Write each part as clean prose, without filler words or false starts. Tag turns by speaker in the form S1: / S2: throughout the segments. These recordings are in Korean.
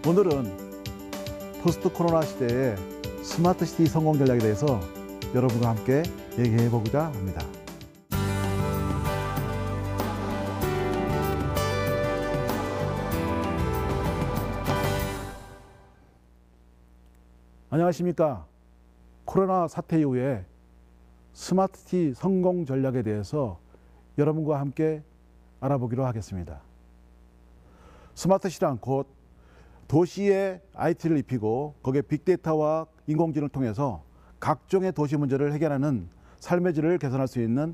S1: 오늘은 포스트 코로나 시대의 스마트 시티 성공 전략에 대해서 여러분과 함께 얘기해 보고자 합니다. 안녕하십니까. 코로나 사태 이후에 스마트 시티 성공 전략에 대해서 여러분과 함께 알아보기로 하겠습니다. 스마트 시티란 곧 도시에 IT를 입히고 거기에 빅데이터와 인공지능을 통해서 각종의 도시 문제를 해결하는 삶의 질을 개선할 수 있는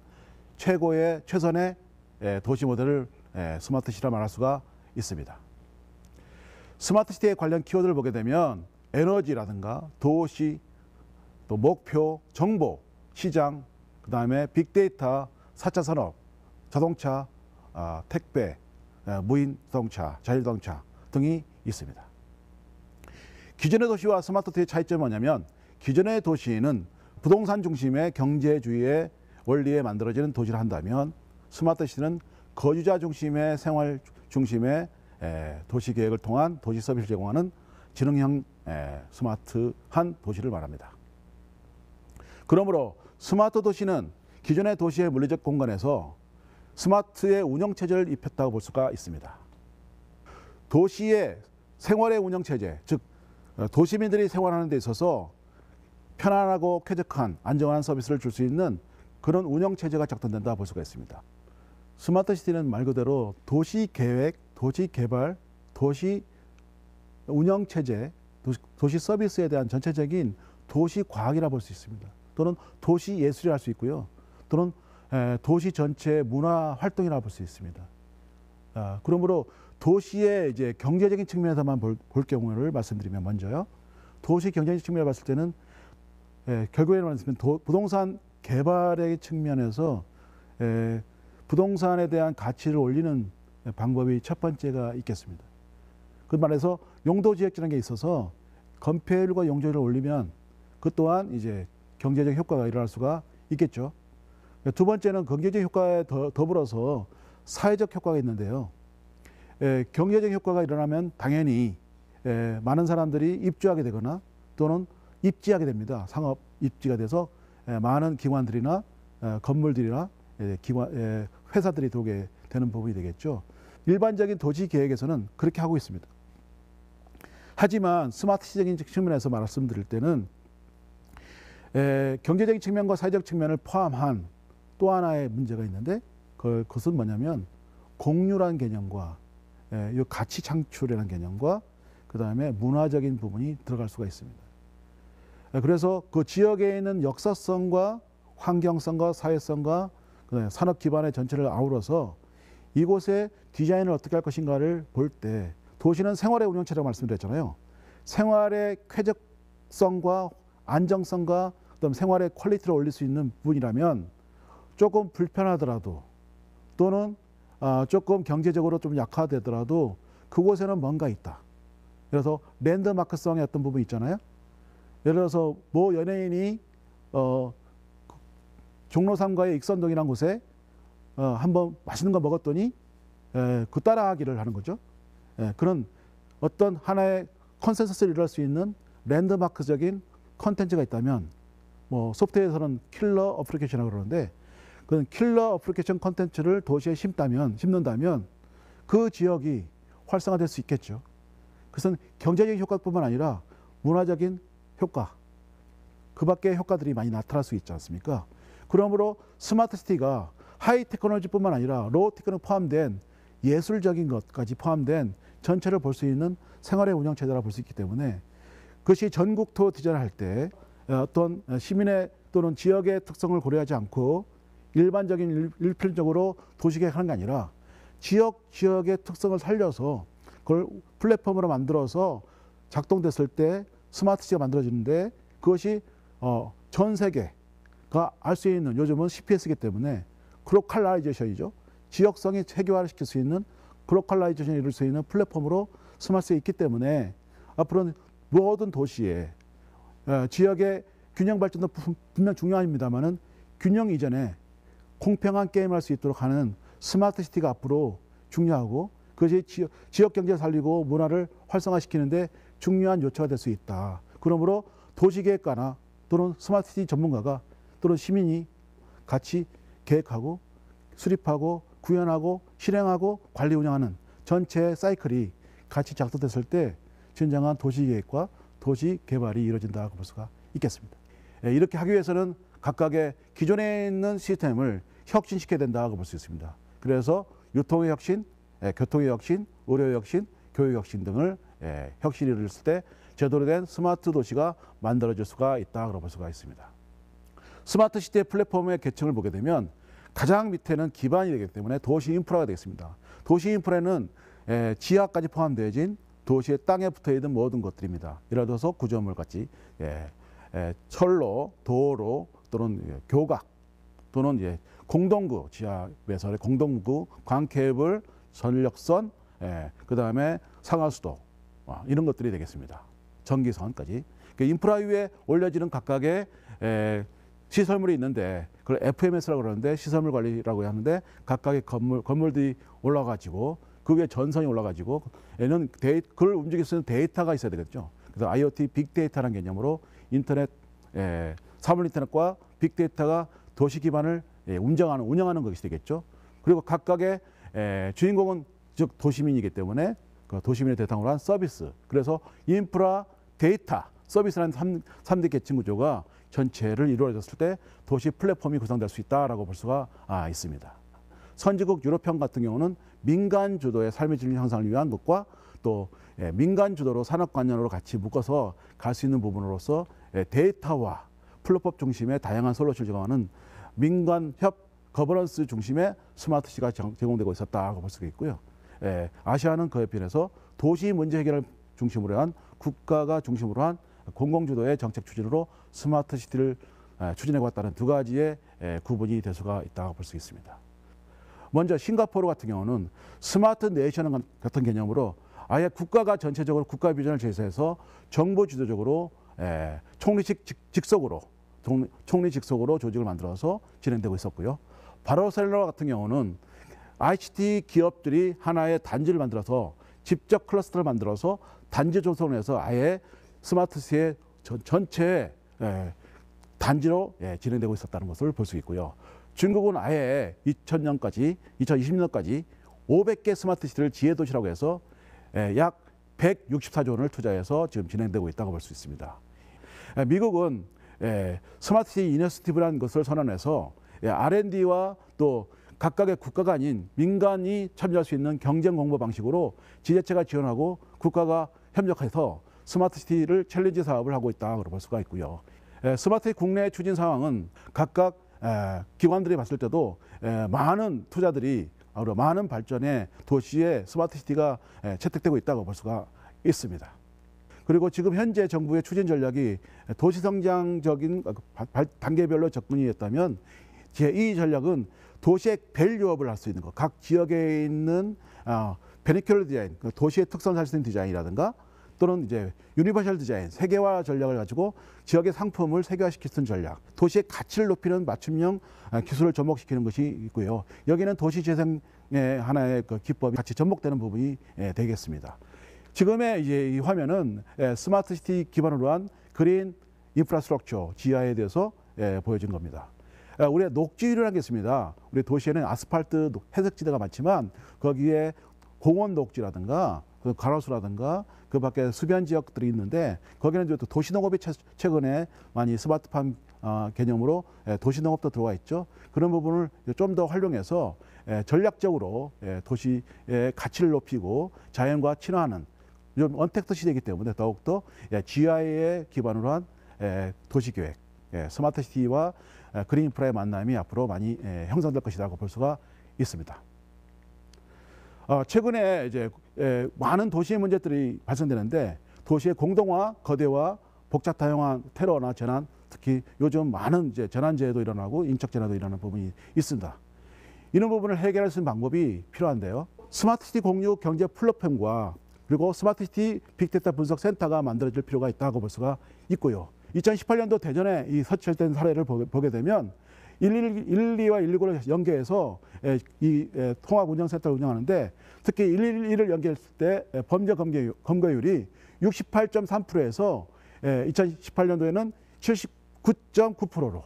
S1: 최선의 도시 모델을 스마트 시티라 말할 수가 있습니다. 스마트 시티에 관련 키워드를 보게 되면 에너지라든가 도시, 또 목표, 정보, 시장, 그 다음에 빅데이터, 4차 산업, 자동차, 택배, 무인 자동차, 자율자동차 등이 있습니다. 기존의 도시와 스마트 시티의 차이점은 뭐냐면 기존의 도시는 부동산 중심의 경제주의의 원리에 만들어지는 도시를 한다면 스마트 시티는 거주자 중심의 생활 중심의 도시 계획을 통한 도시 서비스를 제공하는 지능형 스마트한 도시를 말합니다. 그러므로 스마트 도시는 기존의 도시의 물리적 공간에서 스마트의 운영체제를 입혔다고 볼 수가 있습니다. 도시의 생활의 운영체제, 즉 도시민들이 생활하는 데 있어서 편안하고 쾌적한 안정한 서비스를 줄 수 있는 그런 운영체제가 작동된다 볼 수가 있습니다. 스마트 시티는 말 그대로 도시 계획, 도시 개발, 도시 운영체제, 도시 서비스에 대한 전체적인 도시 과학이라 볼 수 있습니다. 또는 도시 예술이라 할 수 있고요. 또는 도시 전체의 문화 활동이라 볼 수 있습니다. 그러므로 도시의 이제 경제적인 측면에서만 볼 경우를 말씀드리면 먼저요. 도시 경제적 측면을 봤을 때는 결국에는 말씀드리면 부동산 개발의 측면에서 부동산에 대한 가치를 올리는 방법이 첫 번째가 있겠습니다. 그 말해서 용도지역이라는 게 있어서 건폐율과 용적률을 올리면 그 또한 이제 경제적 효과가 일어날 수가 있겠죠. 두 번째는 경제적 효과에 더불어서 사회적 효과가 있는데요. 경제적 효과가 일어나면 당연히 많은 사람들이 입주하게 되거나 또는 입지하게 됩니다. 상업 입지가 돼서 많은 기관들이나 건물들이나 회사들이 들어오게 되는 부분이 되겠죠. 일반적인 도시 계획에서는 그렇게 하고 있습니다. 하지만 스마트 시적인 측면에서 말씀드릴 때는 경제적인 측면과 사회적 측면을 포함한 또 하나의 문제가 있는데 그것은 뭐냐면 공유라는 개념과 이 가치 창출이라는 개념과 그 다음에 문화적인 부분이 들어갈 수가 있습니다. 그래서 그 지역에 있는 역사성과 환경성과 사회성과 그다음에 산업 기반의 전체를 아우러서 이곳의 디자인을 어떻게 할 것인가를 볼 때 도시는 생활의 운영체라고 말씀드렸잖아요. 생활의 쾌적성과 안정성과 그다음 생활의 퀄리티를 올릴 수 있는 부분이라면 조금 불편하더라도 또는 조금 경제적으로 좀 약화되더라도 그곳에는 뭔가 있다. 그래서 랜드마크성의 어떤 부분이 있잖아요. 예를 들어서 모 연예인이 종로삼가의 익선동이라는 곳에 한번 맛있는 거 먹었더니 그 따라하기를 하는 거죠. 그런 어떤 하나의 컨센서스를 이룰 수 있는 랜드마크적인 컨텐츠가 있다면 뭐 소프트웨어에서는 킬러 어플리케이션이라고 그러는데 그 킬러 어플리케이션 컨텐츠를 도시에 심는다면 그 지역이 활성화될 수 있겠죠. 그것은 경제적인 효과뿐만 아니라 문화적인 효과, 그 밖의 효과들이 많이 나타날 수 있지 않습니까? 그러므로 스마트 시티가 하이 테크놀로지뿐만 아니라 로우 테크놀로지 포함된 예술적인 것까지 포함된 전체를 볼 수 있는 생활의 운영체제라 볼 수 있기 때문에 그것이 전국토 디자인을 할 때 어떤 시민의 또는 지역의 특성을 고려하지 않고 일반적인 일편적으로 도시계획하는 게 아니라 지역의 특성을 살려서 그걸 플랫폼으로 만들어서 작동됐을 때 스마트 시티가 만들어지는데 그것이 전 세계가 알 수 있는 요즘은 CPS이기 때문에 글로컬라이제이션이죠. 지역성이 체계화를 시킬 수 있는 글로컬라이제이션을 이룰 수 있는 플랫폼으로 스마트 시티가 있기 때문에 앞으로는 모든 도시에 지역의 균형 발전도 분명 중요합니다만은 균형 이전에 공평한 게임을 할 수 있도록 하는 스마트 시티가 앞으로 중요하고 그것이 지역 경제를 살리고 문화를 활성화시키는데 중요한 요소가 될 수 있다. 그러므로 도시계획가나 또는 스마트시티 전문가가 또는 시민이 같이 계획하고 수립하고 구현하고 실행하고 관리 운영하는 전체 사이클이 같이 작동됐을 때 진정한 도시계획과 도시개발이 이루어진다고 볼 수가 있겠습니다. 이렇게 하기 위해서는 각각의 기존에 있는 시스템을 혁신시켜야 된다고 볼 수 있습니다. 그래서 유통의 혁신, 교통의 혁신, 의료의 혁신, 교육의 혁신 등을 혁신이 이루어졌을 때 제대로 된 스마트 도시가 만들어질 수가 있다고 볼 수가 있습니다. 스마트 시티의 플랫폼의 계층을 보게 되면 가장 밑에는 기반이 되기 때문에 도시 인프라가 되겠습니다. 도시 인프라는 지하까지 포함되어진 도시의 땅에 붙어있는 모든 것들입니다. 예를 들어서 구조물 같이 철로, 도로 또는 교각 또는 공동구, 지하 배설의 공동구, 광케이블, 전력선, 그 다음에 상하수도 이런 것들이 되겠습니다. 전기선까지. 인프라 위에 올려지는 각각의 시설물이 있는데 그걸 FMS라고 그러는데 시설물 관리라고 하는데 각각의 건물들이 올라가지고 그 위에 전선이 올라가지고 얘는 그걸 움직일 수 있는 데이터가 있어야 되겠죠. 그래서 IoT 빅데이터라는 개념으로 인터넷, 사물 인터넷과 빅데이터가 도시 기반을 운영하는 것이 되겠죠. 그리고 각각의 주인공은 즉 도시민이기 때문에 그 도시민을 대상으로 한 서비스. 그래서 인프라, 데이터, 서비스라는 3대 계층 구조가 전체를 이루어졌을 때 도시 플랫폼이 구성될 수 있다라고 볼 수가 있습니다. 선진국 유럽형 같은 경우는 민간 주도의 삶의 질 향상을 위한 것과 또 민간 주도로 산업 관련으로 같이 묶어서 갈 수 있는 부분으로서 데이터와 플랫폼 중심의 다양한 솔루션을 제공하는 민간 협 거버넌스 중심의 스마트 시티가 제공되고 있었다고 볼 수가 있고요. 아시아는 그에 비해서 도시 문제 해결을 중심으로 한 국가가 중심으로 한 공공주도의 정책 추진으로 스마트 시티를 추진해 왔다는 두 가지의 구분이 될 수가 있다고 볼 수 있습니다. 먼저 싱가포르 같은 경우는 스마트 네이션 같은 개념으로 아예 국가가 전체적으로 국가 비전을 제시해서 정부 주도적으로 총리 직속으로 조직을 만들어서 진행되고 있었고요. 바르셀로나 같은 경우는 ICT 기업들이 하나의 단지를 만들어서 직접 클러스터를 만들어서 단지 조성을 해서 아예 스마트 시티의 전체 단지로 진행되고 있었다는 것을 볼 수 있고요. 중국은 아예 2020년까지 500개 스마트 시티를 지혜도시라고 해서 약 164조 원을 투자해서 지금 진행되고 있다고 볼 수 있습니다. 미국은 스마트 시티 이니셔티브라는 것을 선언해서 R&D와 또 각각의 국가가 아닌 민간이 참여할 수 있는 경쟁 공모 방식으로 지자체가 지원하고 국가가 협력해서 스마트 시티를 챌린지 사업을 하고 있다고 볼 수가 있고요. 스마트 시티 국내 추진 상황은 각각 기관들이 봤을 때도 많은 투자들이 많은 발전의 도시에 스마트 시티가 채택되고 있다고 볼 수가 있습니다. 그리고 지금 현재 정부의 추진 전략이 도시 성장적인 단계별로 접근이 했다면 제2 전략은 도시의 밸류업을 할 수 있는 것, 각 지역에 있는 베니큘러 디자인, 도시의 특성을 살 수 있는 디자인이라든가 또는 이제 유니버셜 디자인, 세계화 전략을 가지고 지역의 상품을 세계화시킬 수 있는 전략, 도시의 가치를 높이는 맞춤형 기술을 접목시키는 것이 있고요. 여기는 도시 재생의 하나의 그 기법이 같이 접목되는 부분이 되겠습니다. 지금의 이제 이 화면은 스마트 시티 기반으로 한 그린 인프라스트럭처 지하에 대해서 보여준 겁니다. 우리가 녹지율이라는 게 있습니다. 우리 도시에는 아스팔트 회색지대가 많지만 거기에 공원 녹지라든가 가로수라든가 그 밖에 수변 지역들이 있는데 거기는 또 도시농업이 최근에 많이 스마트팜 개념으로 도시농업도 들어와 있죠. 그런 부분을 좀 더 활용해서 전략적으로 도시의 가치를 높이고 자연과 친화하는 좀 언택트 시대이기 때문에 더욱더 GI에 기반으로 한 도시계획, 스마트 시티와 그린 인프라의 만남이 앞으로 많이 형성될 것이라고 볼 수가 있습니다. 최근에 이제 많은 도시의 문제들이 발생되는데 도시의 공동화, 거대화, 복잡 다양한 테러나 재난, 특히 요즘 많은 이제 재난재해도 일어나고 인적 재난도 일어나는 부분이 있습니다. 이런 부분을 해결할 수 있는 방법이 필요한데요. 스마트시티 공유 경제 플랫폼과 그리고 스마트시티 빅데이터 분석 센터가 만들어질 필요가 있다고 볼 수가 있고요. 2018년도 대전에 이 설치된 사례를 보게 되면 112와 119를 연계해서 이 통합운영센터를 운영하는데 특히 112를 연계했을 때 범죄 검거율이 68.3%에서 2018년도에는 79.9%로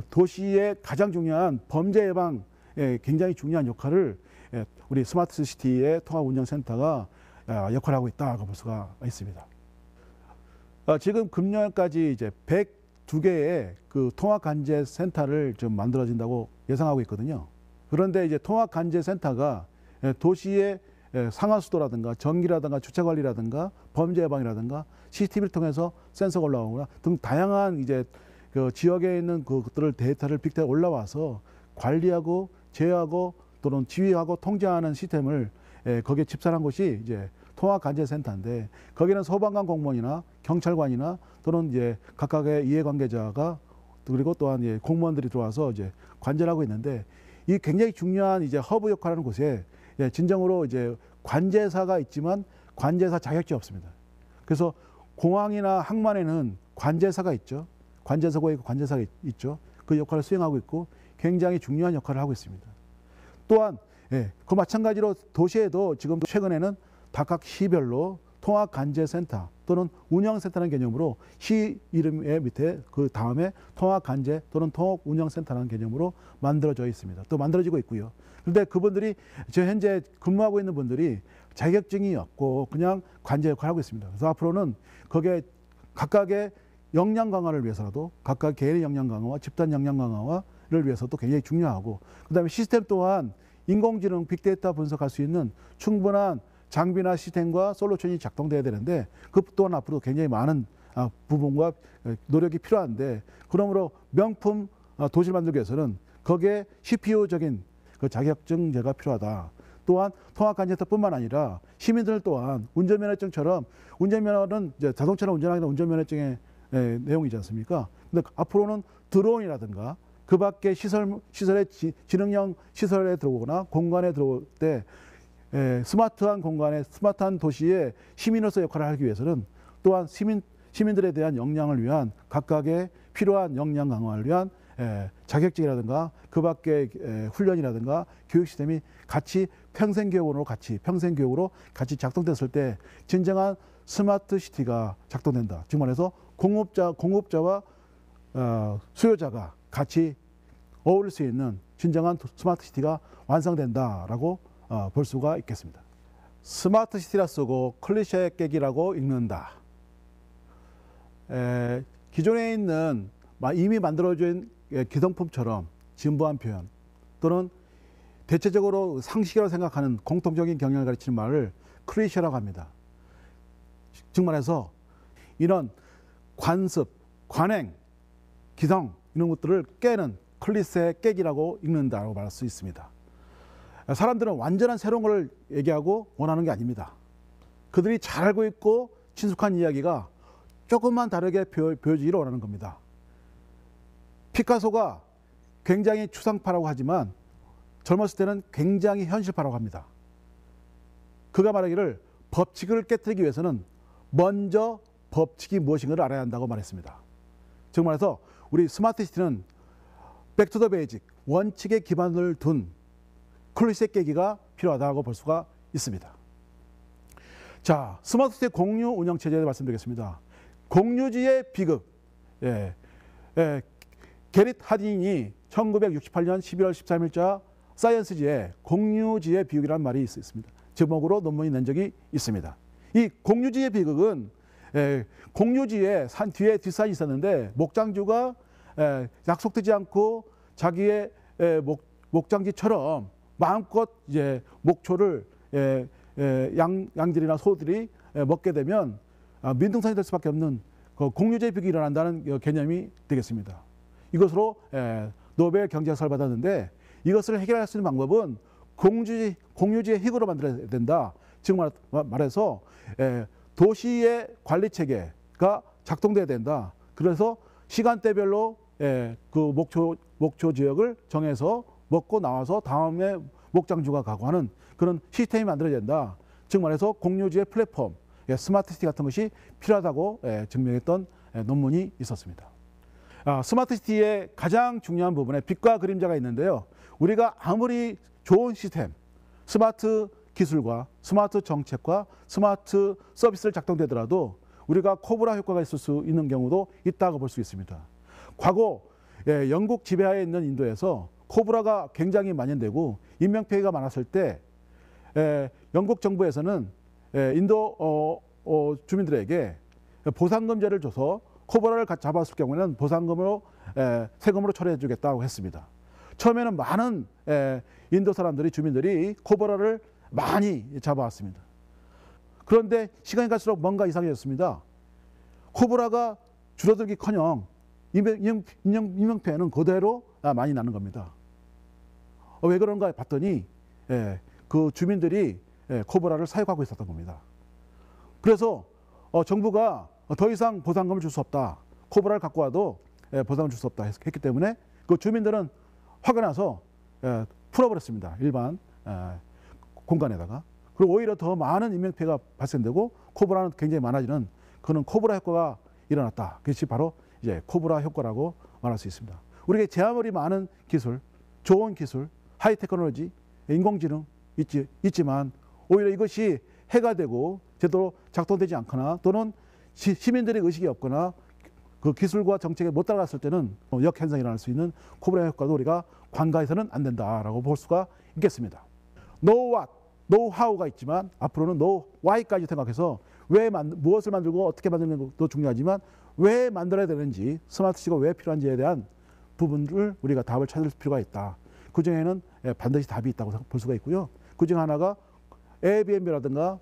S1: 도시의 가장 중요한 범죄 예방에 굉장히 중요한 역할을 우리 스마트 시티의 통합운영센터가 역할을 하고 있다고 볼 수가 있습니다. 지금 금년까지 이제 102개의 그 통합관제센터를 좀 만들어진다고 예상하고 있거든요. 그런데 이제 통합관제센터가 도시의 상하수도라든가 전기라든가 주차관리라든가 범죄 예방이라든가 CCTV를 통해서 센서가 올라오거나 등 다양한 이제 그 지역에 있는 그것들을 데이터를 빅데이터 올라와서 관리하고 제어하고 또는 지휘하고 통제하는 시스템을 거기에 집산한 곳이 이제 통합관제센터인데 거기는 소방관 공무원이나 경찰관이나 또는 이제 각각의 이해관계자가 그리고 또한 이제 공무원들이 들어와서 이제 관제를 하고 있는데 이 굉장히 중요한 이제 허브 역할하는 곳에 진정으로 이제 관제사가 있지만 관제사 자격증이 없습니다. 그래서 공항이나 항만에는 관제사가 있죠. 관제사가 있고 관제사가 있죠. 그 역할을 수행하고 있고 굉장히 중요한 역할을 하고 있습니다. 또한 그 마찬가지로 도시에도 지금 최근에는 각각 시별로 통합관제센터 또는 운영센터라는 개념으로 시 이름의 밑에 그 다음에 통합관제 또는 통합운영센터라는 개념으로 만들어져 있습니다. 또 만들어지고 있고요. 그런데 그분들이 저 현재 근무하고 있는 분들이 자격증이 없고 그냥 관제 역할을 하고 있습니다. 그래서 앞으로는 거기에 각각의 역량 강화를 위해서라도 각각 개인의 역량 강화와 집단 역량 강화를 위해서도 굉장히 중요하고 그다음에 시스템 또한 인공지능 빅데이터 분석할 수 있는 충분한 장비나 시스템과 솔루션이 작동돼야 되는데 그 또한 앞으로 굉장히 많은 부분과 노력이 필요한데 그러므로 명품 도시를 만들기 위해서는 거기에 CPU적인 그 자격증제가 필요하다. 또한 통합관제센터뿐만 아니라 시민들 또한 운전면허증처럼 운전면허는 이제 자동차를 운전하기 위한 운전면허증의 내용이지 않습니까? 근데 앞으로는 드론이라든가 그 밖에 시설의 지능형 시설에 들어오거나 공간에 들어올 때 스마트한 공간에 스마트한 도시에 시민으로서 역할을 하기 위해서는 또한 시민들에 대한 역량을 위한 각각의 필요한 역량 강화를 위한 자격증이라든가 그 밖에 훈련이라든가 교육 시스템이 같이 평생교육으로 같이 작동됐을 때 진정한 스마트 시티가 작동된다. 즉 말해서 공급자와 수요자가 같이 어울릴 수 있는 진정한 스마트 시티가 완성된다라고 볼 수가 있겠습니다. 스마트 시티라 쓰고 클리셰 깨기라고 읽는다. 기존에 있는 이미 만들어진 기성품처럼 진부한 표현 또는 대체적으로 상식이라고 생각하는 공통적인 경향을 가리치는 말을 클리셰라고 합니다. 즉 말해서 이런 관습, 관행, 기성 이런 것들을 깨는 클리셰 깨기라고 읽는다고 말할 수 있습니다. 사람들은 완전한 새로운 걸 얘기하고 원하는 게 아닙니다. 그들이 잘 알고 있고 친숙한 이야기가 조금만 다르게 보여지기를 원하는 겁니다. 피카소가 굉장히 추상파라고 하지만 젊었을 때는 굉장히 현실파라고 합니다. 그가 말하기를 법칙을 깨뜨리기 위해서는 먼저 법칙이 무엇인가를 알아야 한다고 말했습니다. 즉 말해서 우리 스마트 시티는 백투 더 베이직, 원칙에 기반을 둔 클리셰 깨기가 필요하다고 볼 수가 있습니다. 자, 스마트 시티 공유 운영 체제에 말씀드리겠습니다. 공유지의 비극. 게릿 하딘이 1968년 11월 13일자 사이언스지에 공유지의 비극이라는 말이 있습니다. 제목으로 논문이 낸 적이 있습니다. 이 공유지의 비극은 공유지에 산 뒤에 뒷산이 있었는데 목장주가 약속되지 않고 자기의 목장지처럼 마음껏 이제 목초를 양들이나 소들이 먹게 되면 민둥산이 될 수밖에 없는 그 공유지의 비극이 일어난다는 개념이 되겠습니다. 이것으로 노벨 경제학상을 받았는데 이것을 해결할 수 있는 방법은 공유지의 희구로 만들어야 된다. 즉 말해서 도시의 관리 체계가 작동돼야 된다. 그래서 시간대별로 그 목초 지역을 정해서 먹고 나와서 다음에 목장주가 가고 하는 그런 시스템이 만들어야 된다. 즉 말해서 공유지의 플랫폼, 스마트 시티 같은 것이 필요하다고 증명했던 논문이 있었습니다. 스마트 시티의 가장 중요한 부분에 빛과 그림자가 있는데요. 우리가 아무리 좋은 시스템, 스마트 기술과 스마트 정책과 스마트 서비스를 작동되더라도 우리가 코브라 효과가 있을 수 있는 경우도 있다고 볼 수 있습니다. 과거 영국 지배하에 있는 인도에서 코브라가 굉장히 만연되고 인명피해가 많았을 때 영국 정부에서는 인도 주민들에게 보상금제를 줘서 코브라를 잡았을 경우에는 보상금으로 세금으로 처리해 주겠다고 했습니다. 처음에는 많은 인도 사람들이 주민들이 코브라를 많이 잡아왔습니다. 그런데 시간이 갈수록 뭔가 이상해졌습니다. 코브라가 줄어들기커녕 인명피해는 그대로 많이 나는 겁니다. 왜 그런가 봤더니 그 주민들이 코브라를 사육하고 있었던 겁니다. 그래서 정부가 더 이상 보상금을 줄 수 없다. 코브라를 갖고 와도 보상을 줄 수 없다 했기 때문에 그 주민들은 화가 나서 풀어버렸습니다. 일반 공간에다가. 그리고 오히려 더 많은 인명피해가 발생되고 코브라는 굉장히 많아지는 그런 코브라 효과가 일어났다. 그것이 바로 이제 코브라 효과라고 말할 수 있습니다. 우리가 아무리 많은 기술, 좋은 기술, 하이 테크놀로지, 인공지능 있지만 오히려 이것이 해가 되고 제대로 작동되지 않거나 또는 시민들의 의식이 없거나 그 기술과 정책에 못 따라갔을 때는 역현상이 일어날 수 있는 코브라 효과도 우리가 관가해서는 안 된다라고 볼 수가 있겠습니다. know what, know how가 있지만 앞으로는 know why까지 생각해서 무엇을 만들고 어떻게 만드는 것도 중요하지만 왜 만들어야 되는지 스마트 시티가 왜 필요한지에 대한 부분을 우리가 답을 찾을 필요가 있다. 그중에는 반드시 답이 있다고 볼 수가 있고요. 그중 하나가 에어비앤비라든가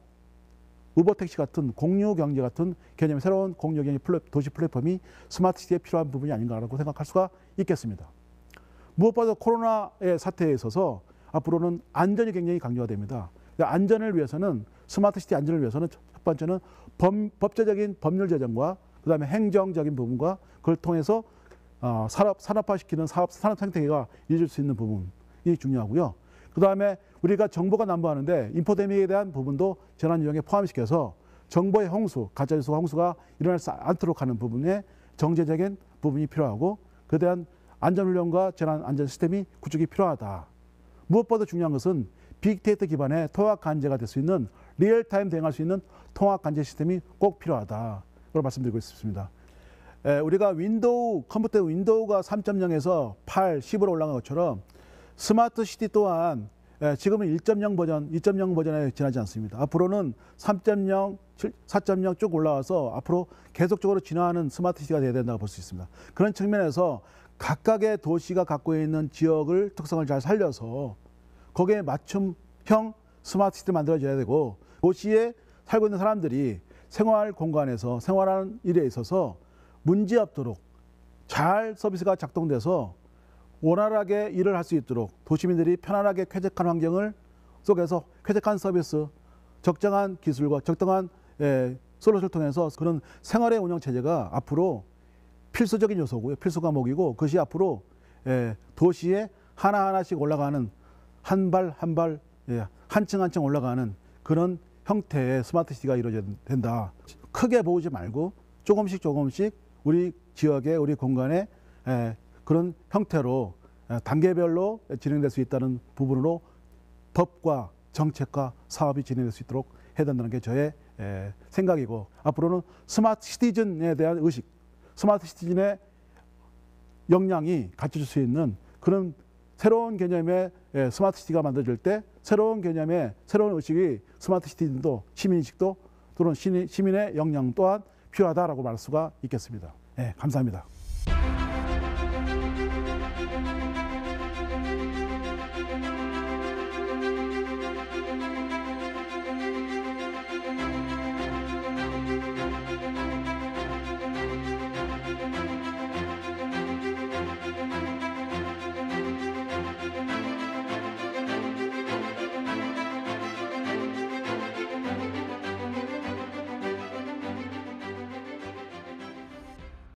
S1: 우버택시 같은 공유경제 같은 개념의 새로운 공유경제 도시 플랫폼이 스마트 시티에 필요한 부분이 아닌가라고 생각할 수가 있겠습니다. 무엇보다 코로나의 사태에 있어서 앞으로는 안전이 굉장히 강조가 됩니다. 안전을 위해서는 스마트 시티 안전을 위해서는 첫 번째는 법제적인 법률 제정과 그다음에 행정적인 부분과 그걸 통해서 산업화시키는 산업 생태계가 이루어질 수 있는 부분이 중요하고요. 그다음에 우리가 정보가 난무하는데 인포데믹에 대한 부분도 재난 유형에 포함시켜서 정보의 홍수, 가짜뉴스 홍수가 일어나지 않도록 하는 부분에 정제적인 부분이 필요하고 그에 대한 안전훈련과 재난 안전 시스템이 구축이 필요하다. 무엇보다 중요한 것은 빅데이터 기반의 통합 관제가 될 수 있는 리얼타임 대응할 수 있는 통합 관제 시스템이 꼭 필요하다. 그걸 말씀드리고 싶습니다. 우리가 컴퓨터 윈도우가 3.0에서 8, 10으로 올라간 것처럼 스마트 시티 또한 지금은 1.0 버전, 2.0 버전에 지나지 않습니다. 앞으로는 3.0, 4.0 쭉 올라와서 앞으로 계속적으로 진화하는 스마트 시티가 되어야 된다고 볼 수 있습니다. 그런 측면에서 각각의 도시가 갖고 있는 지역을 특성을 잘 살려서 거기에 맞춤형 스마트 시티를 만들어줘야 되고 도시에 살고 있는 사람들이 생활 공간에서 생활하는 일에 있어서 문제 없도록 잘 서비스가 작동돼서 원활하게 일을 할 수 있도록 도시민들이 편안하게 쾌적한 환경을 속에서 쾌적한 서비스, 적정한 기술과 적정한 솔루션을 통해서 그런 생활의 운영 체제가 앞으로 필수적인 요소고요. 필수 과목이고 그것이 앞으로 도시에 하나하나씩 올라가는 한 발 한 발, 한 층 한 층 올라가는 그런 형태의 스마트 시티가 이루어져야 된다. 크게 보지 말고 조금씩 우리 지역에 우리 공간에 그런 형태로 단계별로 진행될 수 있다는 부분으로 법과 정책과 사업이 진행될 수 있도록 해야 된다는 게 저의 생각이고 앞으로는 스마트 시티즌에 대한 의식, 스마트 시티즌의 역량이 갖춰질 수 있는 그런 새로운 개념의 스마트 시티가 만들어질 때 새로운 개념의 새로운 의식이 스마트 시티즌도 시민의식도 또는 시민의 역량 또한 필요하다라고 말할 수가 있겠습니다. 감사합니다.